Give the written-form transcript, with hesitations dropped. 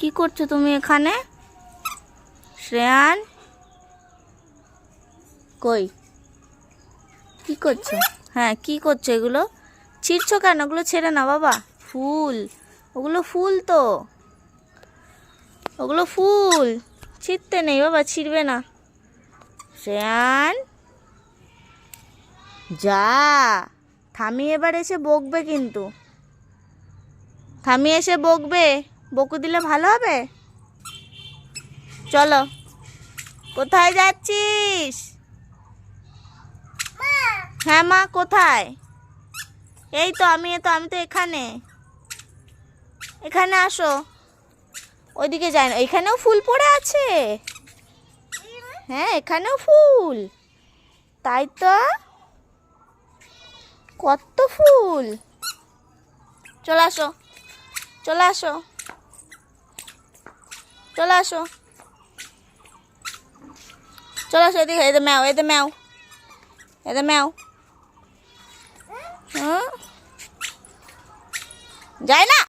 কি করছো তুমি এখানে? শ্রেয়ান কই? কি করছো? হ্যাঁ, কি করছো? এগুলো ছিঁড়ছো কেন? ওগুলো ছেড়ে না বাবা, ফুল। ওগুলো ফুল তো, ওগুলো ফুল। ছিঁড়তে নেই বাবা, ছিঁড়বে না। শ্রেয়ান যা, থামি এবার এসে বকবে কিন্তু। থামি এসে বকবে, বকু দিলে ভালো হবে। চলো, কোথায় যাচ্ছিস? হ্যাঁ মা, কোথায়? এই তো আমি তো এখানে। এখানে আসো। ওইদিকে যাই না, এখানেও ফুল পড়ে আছে। হ্যাঁ, এখানেও ফুল। তাই তো, কত ফুল। চলে আসো, চলে আসো, চলে আসো, চলে আসো এদিকে। এদের ম্যাও, এদের ম্যাও, এদের ম্যাও। হুম, যায় না।